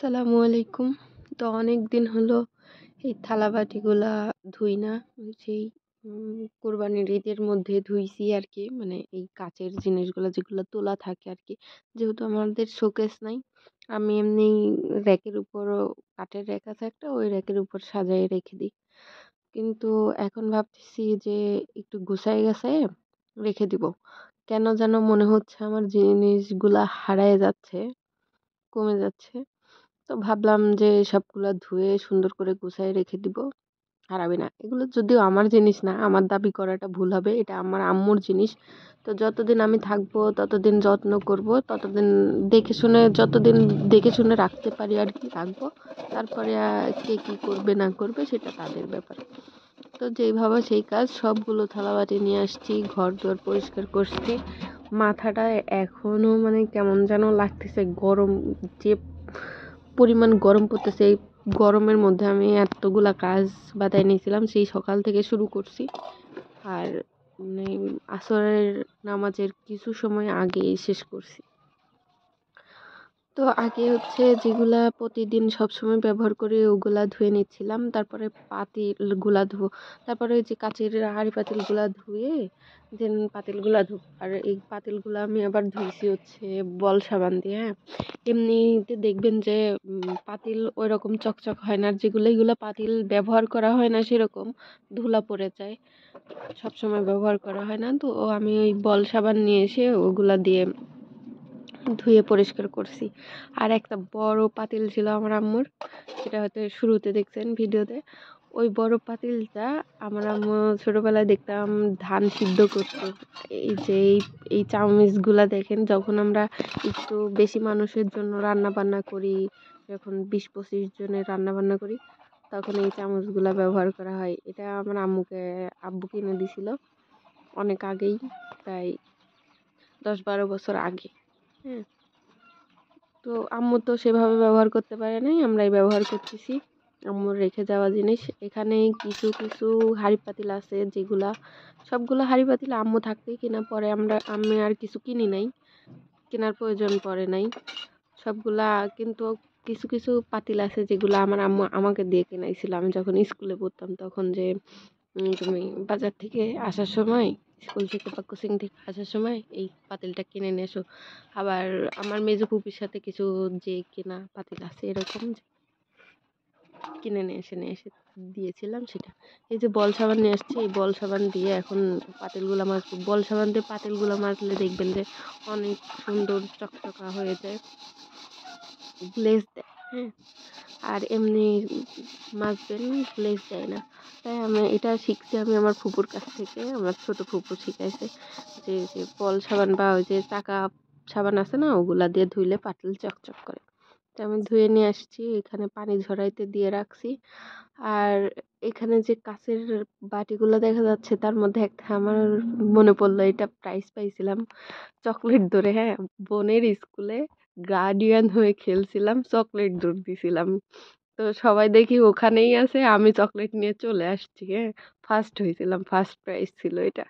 আসসালামু আলাইকুম। তো অনেকদিন হলো এই থালাবাটিগুলা ধুই না। ওই সেই কোরবানির ঈদের মধ্যে ধুইছি আরকি। মানে এই কাঁচের জিনিসগুলা যেগুলা তোলা থাকে আরকি। যেহেতু আমাদের শোকেস নাই, আমি এমনি র‍্যাকের উপরও কাঠের র‍্যাক আছে একটা, ওই র‍্যাকের উপর সাজায় রেখে দিই। কিন্তু এখন ভাবতেছি যে একটু গুছায়-গাছায় রেখে দিব। কেন যেন মনে হচ্ছে আমার জিনিসগুলা হারায় যাচ্ছে, কমে যাচ্ছে। তো ভাবলাম যে সবগুলা ধুয়ে সুন্দর করে গুছায় রেখে দিব। হারাবে না। এগুলো যদিও আমার জিনিস না, আমার দাবি করাটা ভুল হবে। এটা আমার আম্মুর জিনিস। তো যতদিন আমি থাকবো ততদিন যত্ন করব, ততদিন দেখে শুনে যতদিন দেখে শুনে রাখতে পারি আরকি রাখবো। তারপরে কে কি করবে না করবে সেটা তাদের ব্যাপার। তো যেই ভাবা সেই কাজ, সবগুলো থালাবাটি নিয়ে আসছি, ঘর-দুয়ার পরিষ্কার করছি। মাথাটা এখনো মানে কেমন যেন লাগতেছে, গরম যে পরিমাণ গরম পড়তেছে। এই গরমের মধ্যে আমি এতগুলা কাজ বাতায় নিয়েছিলাম, সেই সকাল থেকে শুরু করছি। আর মানে আসরের নামাজের কিছু সময় আগেই শেষ করছি। তো আগে হচ্ছে যেগুলা প্রতিদিন সবসময় ব্যবহার করি ওগুলা ধুয়ে নিচ্ছিলাম। তারপরে পাতিলগুলা ধুবো। তারপরে ওই যে কাঁচের হাঁড়ি পাতিলগুলা ধুয়ে দেন পাতিলগুলা ধুবো। আর এই পাতিলগুলা আমি আবার ধুইছি হচ্ছে বল সাবান দিয়ে, হ্যাঁ। এমনিতে দেখবেন যে পাতিল ওইরকম চকচক হয় না। আর এগুলা পাতিল ব্যবহার করা হয় না সেরকম, ধুলা পড়ে যায়। সবসময় ব্যবহার করা হয় না। তো আমি ওই বল সাবান নিয়ে এসে ওগুলা দিয়ে ধুয়ে পরিষ্কার করছি। আর একটা বড় পাতিল ছিল আমার আম্মুর, সেটা হয়তো শুরুতে দেখছেন ভিডিওতে। ওই বড় পাতিলটা আমার আম্মু ছোটবেলায় দেখতাম ধান সিদ্ধ করতো। এই যে এই চাউমিচগুলা দেখেন, যখন আমরা একটু বেশি মানুষের জন্য রান্না বান্না করি, যখন 20-25 জনের রান্না বান্না করি, তখন এই চামচগুলা ব্যবহার করা হয়। এটা আমার আব্বু কিনে দিছিল অনেক আগেই, প্রায় 10-12 বছর আগে, হ্যাঁ। তো আম্মু তো সেভাবে ব্যবহার করতে পারে নাই, আমরাই ব্যবহার করতেছি আম্মুর রেখে যাওয়া জিনিস। এখানে কিছু কিছু হাঁড়ি পাতিল আছে যেগুলা, সবগুলো হাঁড়ি পাতিল আম্মু থাকতেই কিনা, পরে আমি আর কিছু কিনি নাই, কেনার প্রয়োজন পড়ে নাই সবগুলা। কিন্তু কিছু কিছু পাতিল আছে যেগুলো আমার আম্মু আমাকে দিয়ে কিনাইছিল আমি যখন স্কুলে পড়তাম তখন, যে তুমি বাজার থেকে আসার সময়, স্কুল থেকে বা কোচিং থেকে আসার সময় এই পাতিলটা কিনে নিয়ে এসো। আবার আমার মেজো ফুপির সাথে কিছু যে কেনা পাতিল আছে এরকম, কিনে নিয়ে এসে দিয়েছিলাম সেটা। এই যে বল সাবান নিয়ে আসছি, এই বল সাবান দিয়ে এখন পাতিলগুলো মাজবো। বল সাবান দিয়ে পাতিলগুলো মাজলে দেখবেন যে অনেক সুন্দর চকচকা হয়ে যায়, গ্লেজ দেয়, হ্যাঁ। আর এমনি মাজবেন, গ্লেজ দেয় না। তাই আমি এটা শিখছি আমি আমার ফুপুর কাছ থেকে, আমার ছোট ফুপু শিখাইছে যে যে বল সাবান বা ওই যে চাকা সাবান আছে না, ওগুলা দিয়ে ধুইলে পাতিল চকচক করে। তো আমি ধুয়ে নিয়ে আসছি, এখানে পানি ঝরাইতে দিয়ে রাখছি। আর এখানে যে কাঁচের বাটিগুলো দেখা যাচ্ছে, তার মধ্যে একটা আমার মনে পড়লো, এটা প্রাইজ পাইছিলাম চকলেট ধরে, হ্যাঁ। বোনের স্কুলে গার্ডিয়ান হয়ে খেলছিলাম, চকলেট দৌড় দিছিলাম। তো সবাই দেখি ওখানেই আছে, আমি চকলেট নিয়ে চলে আসছি, হ্যাঁ। ফার্স্ট হয়েছিলাম, ফার্স্ট প্রাইজ ছিল এটা।